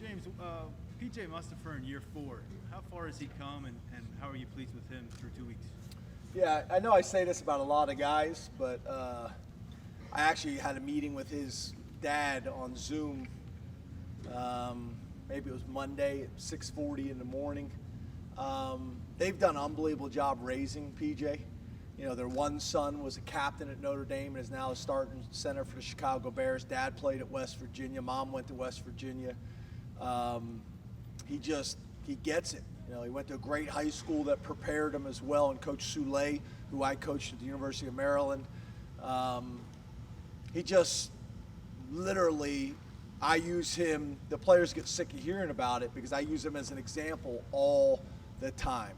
James, PJ Mustapha in year 4, how far has he come, and how are you pleased with him through 2 weeks? Yeah, I know I say this about a lot of guys, but I actually had a meeting with his dad on Zoom. Maybe it was Monday at 6:40 in the morning. They've done an unbelievable job raising PJ. You know, their one son was a captain at Notre Dame and is now a starting center for the Chicago Bears. Dad played at West Virginia. Mom went to West Virginia. He gets it. You know, he went to a great high school that prepared him as well, and Coach Soule, who I coached at the University of Maryland. He just literally, I use him, the players get sick of hearing about it because I use him as an example all the time.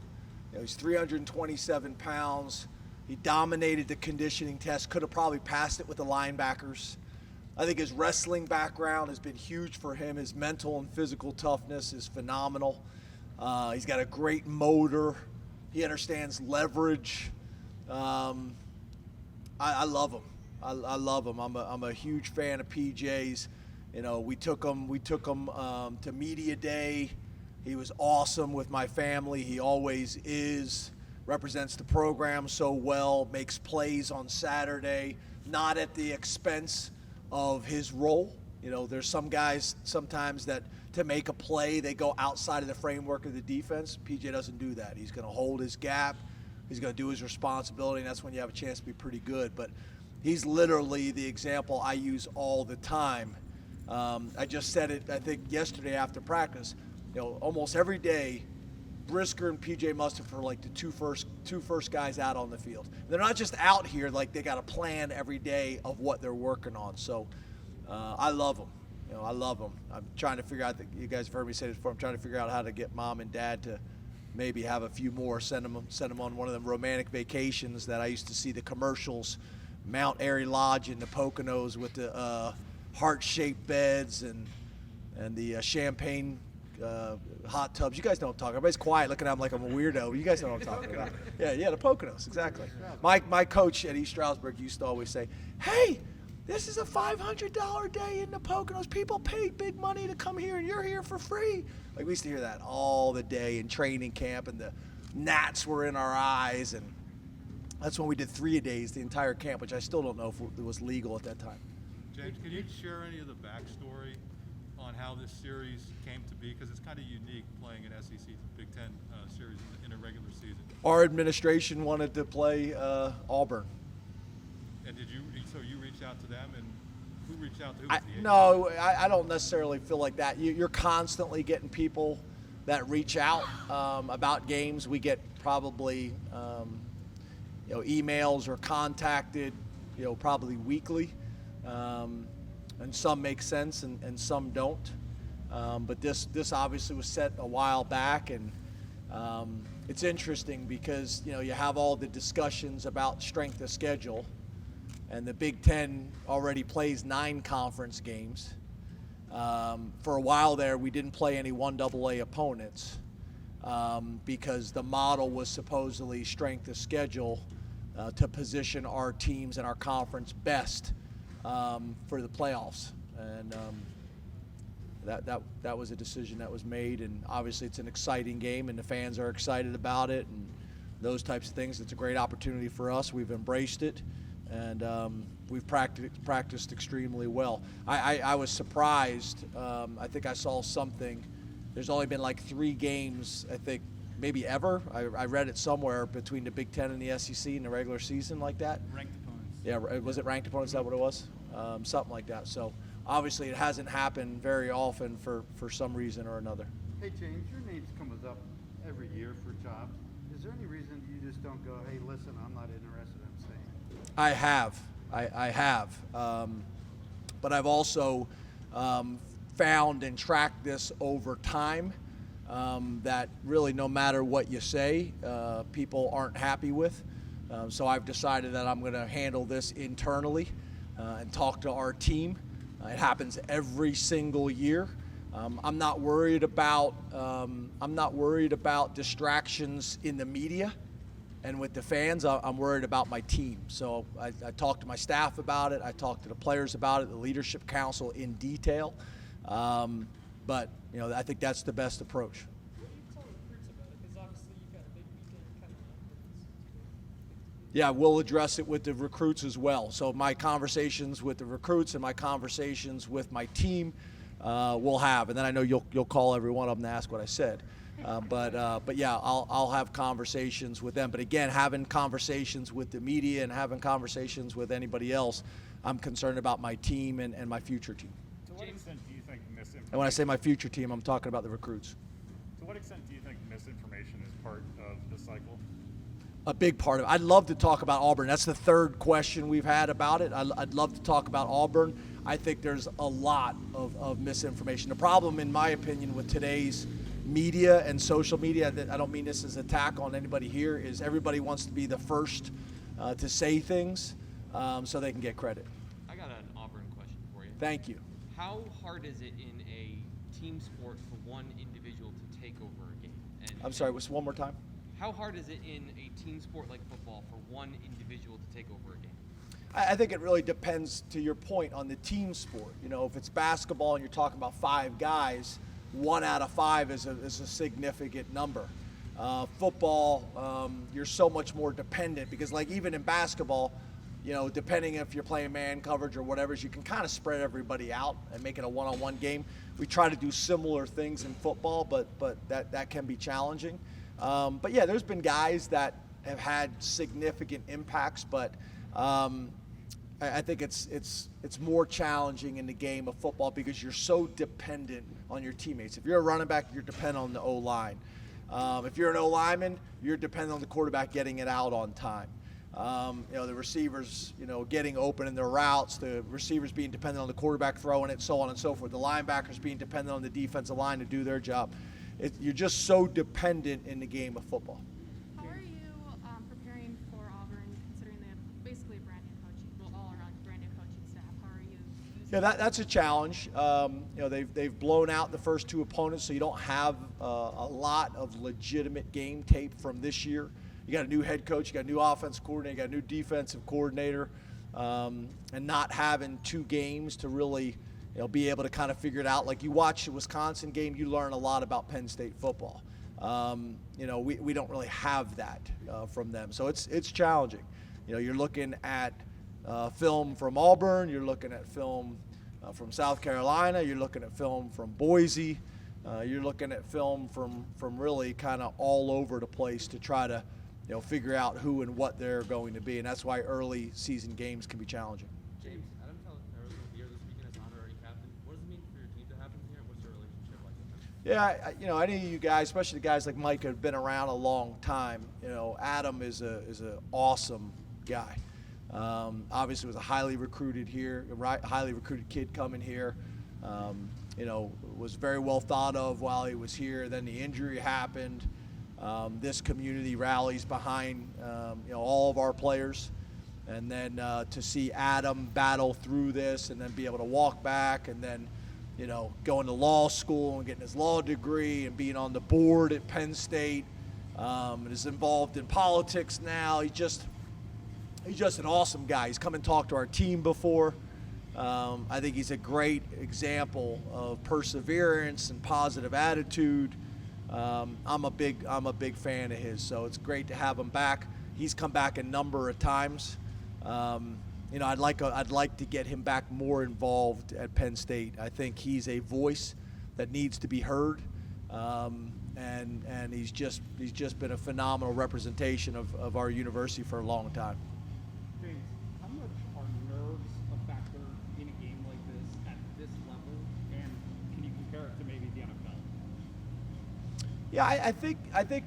You know, he's 327 pounds. He dominated the conditioning test, could have probably passed it with the linebackers. I think his wrestling background has been huge for him. His mental and physical toughness is phenomenal. He's got a great motor. He understands leverage. I love him. I love him. I'm a huge fan of PJ's. You know, we took him to media day. He was awesome with my family. He always is. Represents the program so well. Makes plays on Saturday, not at the expense of his role. You know, there's some guys sometimes that to make a play, they go outside of the framework of the defense. PJ doesn't do that. He's going to hold his gap. He's going to do his responsibility, and that's when you have a chance to be pretty good. But he's literally the example I use all the time. I just said it, I think, yesterday after practice. You know, almost every day, Brisker and PJ Mustapha are like the two first guys out on the field. They're not just out here, like they got a plan every day of what they're working on. So I love them. You know, I love them. I'm trying to figure out, you guys have heard me say this before, I'm trying to figure out how to get mom and dad to maybe have a few more, send them on one of them romantic vacations that I used to see the commercials, Mount Airy Lodge in the Poconos with the heart-shaped beds and the champagne hot tubs. You guys know what I'm talking about. Everybody's quiet looking at me like I'm a weirdo, but you guys know what I'm talking about. Yeah, the Poconos, exactly. My coach at East Stroudsburg used to always say, hey, this is a $500 day in the Poconos. People paid big money to come here, and you're here for free. Like, we used to hear that all the day in training camp, and the gnats were in our eyes, and that's when we did 3-a-days the entire camp, which I still don't know if it was legal at that time. James, can you share any of the backstory on how this series came to be? Because it's kind of unique playing an SEC Big Ten series in a regular season. Our administration wanted to play Auburn. And so you reached out to them, and who reached out to who? No, I don't necessarily feel like that. You're constantly getting people that reach out about games. We get probably emails or contacted, probably weekly. And some make sense and some don't. But this obviously was set a while back, and it's interesting because you have all the discussions about strength of schedule, and the Big Ten already plays 9 conference games. For a while there, we didn't play any 1AA opponents because the model was supposedly strength of schedule to position our teams and our conference best for the playoffs, and that was a decision that was made, and obviously it's an exciting game, and the fans are excited about it, and those types of things. It's a great opportunity for us. We've embraced it, and we've practiced extremely well. I was surprised. I think I saw something. There's only been like 3 games, I think, maybe ever. I read it somewhere between the Big Ten and the SEC in the regular season like that. Ranked opponents. Yeah, was it ranked opponents? Is that what it was? Something like that. So obviously it hasn't happened very often for some reason or another. Hey James, your name's comes up every year for jobs. Is there any reason you just don't go, hey, listen, I'm not interested in staying? I have. But I've also found and tracked this over time that really no matter what you say, people aren't happy with. So I've decided that I'm going to handle this internally and talk to our team. It happens every single year. I'm not worried about distractions in the media and with the fans. I'm worried about my team. So I talked to my staff about it. I talked to the players about it, the leadership council in detail. But, I think that's the best approach. What do you tell recruits about it? Because obviously you've got a big weekend coming up. Yeah, we'll address it with the recruits as well. So my conversations with the recruits and my conversations with my team, we'll have, and then I know you'll call every one of them to ask what I said. But yeah, I'll have conversations with them. But again, having conversations with the media and having conversations with anybody else, I'm concerned about my team and my future team. To what extent do you think misinformation? And when I say my future team, I'm talking about the recruits. To what extent do you think misinformation is part of the cycle? A big part of it. I'd love to talk about Auburn. That's the third question we've had about it. I'd love to talk about Auburn. I think there's a lot of misinformation. The problem, in my opinion, with today's media and social media, I don't mean this as an attack on anybody here, is everybody wants to be the first to say things so they can get credit. I got an Auburn question for you. Thank you. How hard is it in a team sport for one individual to take over a game? I'm sorry, what's one more time? How hard is it in a team sport like football for one individual to take over a game? I think it really depends, to your point, on the team sport. If it's basketball and you're talking about 5 guys, 1 out of 5 is a significant number. Football, you're so much more dependent because, like, even in basketball, depending if you're playing man coverage or whatever, you can kind of spread everybody out and make it a one-on-one game. We try to do similar things in football, but that can be challenging. But yeah, there's been guys that have had significant impacts, but I think it's more challenging in the game of football because you're so dependent on your teammates. If you're a running back, you're dependent on the O-line. If you're an O-lineman, you're dependent on the quarterback getting it out on time. The receivers, getting open in their routes, the receivers being dependent on the quarterback throwing it, so on and so forth. The linebackers being dependent on the defensive line to do their job. You're just so dependent in the game of football. How are you preparing for Auburn, considering they have basically a brand new coaching, all-around brand new coaching staff? How are you using Yeah, that's a challenge. They've blown out the first 2 opponents, so you don't have a lot of legitimate game tape from this year. You got a new head coach, you got a new offensive coordinator, you got a new defensive coordinator, and not having 2 games to really be able to kind of figure it out. Like, you watch the Wisconsin game, you learn a lot about Penn State football. We don't really have that from them, so it's challenging. You're looking at film from Auburn, you're looking at film from South Carolina, you're looking at film from Boise, you're looking at film from really kind of all over the place to try to figure out who and what they're going to be, and that's why early season games can be challenging. James, Adam Taylor here this weekend as honorary captain. What does it mean for your team to have him here? What's your relationship like with him? Yeah, any of you guys, especially the guys like Mike, have been around a long time. Adam is an awesome guy. Obviously, was a highly recruited kid coming here. Was very well thought of while he was here. Then the injury happened. This community rallies behind all of our players, and then to see Adam battle through this and then be able to walk back and then going to law school and getting his law degree and being on the board at Penn State, and is involved in politics now. He's just an awesome guy. He's come and talked to our team before. I think he's a great example of perseverance and positive attitude. I'm a big fan of his, so it's great to have him back. He's come back a number of times. I'd like to get him back more involved at Penn State. I think he's a voice that needs to be heard, and he's just been a phenomenal representation of our university for a long time. James, how much are nerves a factor in a game like this at this level, and can you compare it to maybe the NFL? Yeah, I think,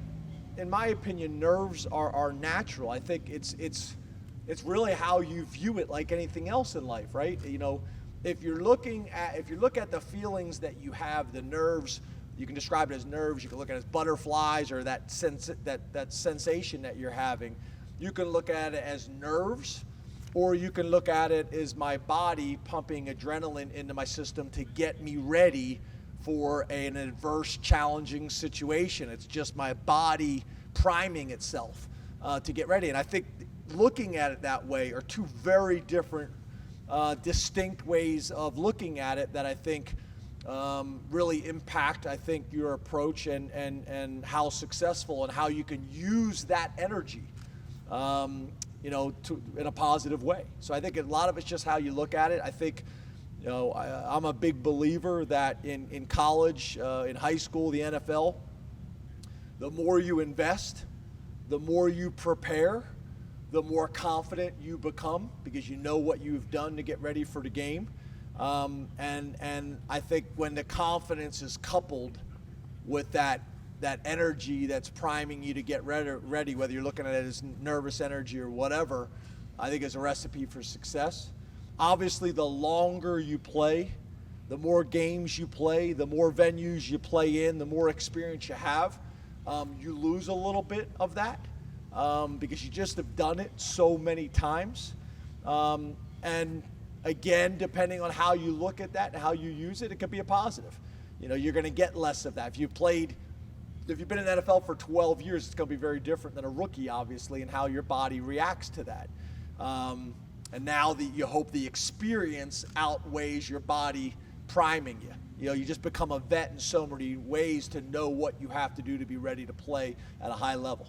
in my opinion, nerves are natural. I think it's really how you view it, like anything else in life, right? If you look at the feelings that you have, the nerves, you can describe it as nerves. You can look at it as butterflies or that sensation that you're having. You can look at it as nerves, or you can look at it as my body pumping adrenaline into my system to get me ready for an adverse, challenging situation. It's just my body priming itself to get ready. And I think looking at it that way are 2 very different, distinct ways of looking at it that I think really impact, I think, your approach and how successful and how you can use that energy, in a positive way. So I think a lot of it's just how you look at it. I think, I'm a big believer that in college, in high school, the NFL, the more you invest, the more you prepare, the more confident you become because you know what you've done to get ready for the game. And I think when the confidence is coupled with that energy that's priming you to get ready, whether you're looking at it as nervous energy or whatever, I think is a recipe for success. Obviously, the longer you play, the more games you play, the more venues you play in, the more experience you have, you lose a little bit of that because you just have done it so many times. And again, depending on how you look at that and how you use it, it could be a positive. You're going to get less of that. If you've been in the NFL for 12 years, it's going to be very different than a rookie, obviously, and how your body reacts to that. And now you hope the experience outweighs your body priming you. You just become a vet in so many ways to know what you have to do to be ready to play at a high level.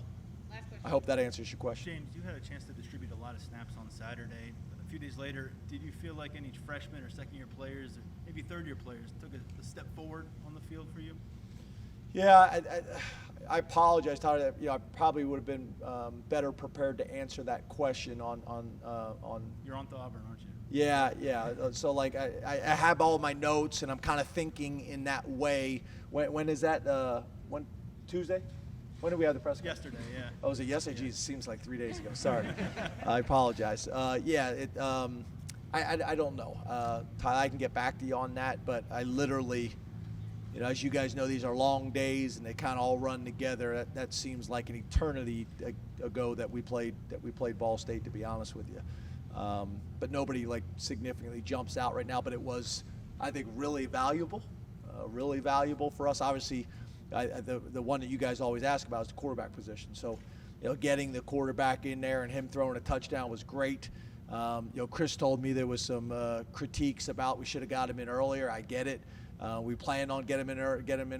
Last question. I hope that answers your question. James, you had a chance to distribute a lot of snaps on Saturday. A few days later, did you feel like any freshman or second-year players, or maybe third-year players, took a step forward on the field for you? Yeah, I apologize, Tyler. I probably would have been better prepared to answer that question on. You're on to Auburn, aren't you? Yeah. So I have all my notes, and I'm kind of thinking in that way. When is that? When Tuesday? When did we have the press conference? Yesterday, yeah. Oh, was it yesterday? Geez, it seems like 3 days ago. Sorry. I apologize. I don't know. Tyler, I can get back to you on that, but I literally, as you guys know, these are long days and they kind of all run together. That seems like an eternity ago that we played Ball State, to be honest with you. But nobody significantly jumps out right now. But it was, I think, really valuable for us. Obviously, the one that you guys always ask about is the quarterback position. So, getting the quarterback in there and him throwing a touchdown was great. Chris told me there was some critiques about we should have got him in earlier. I get it. We planned on get him in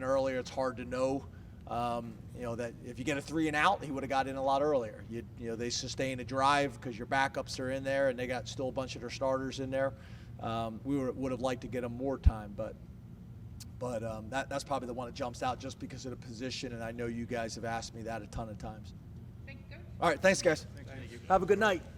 earlier. It's hard to know. That if you get a 3 and out, he would have got in a lot earlier. They sustain a drive because your backups are in there and they got still a bunch of their starters in there. We would have liked to get him more time, but that's probably the one that jumps out just because of the position, and I know you guys have asked me that a ton of times. Thank you. All right, thanks, guys. Thank you. Have a good night.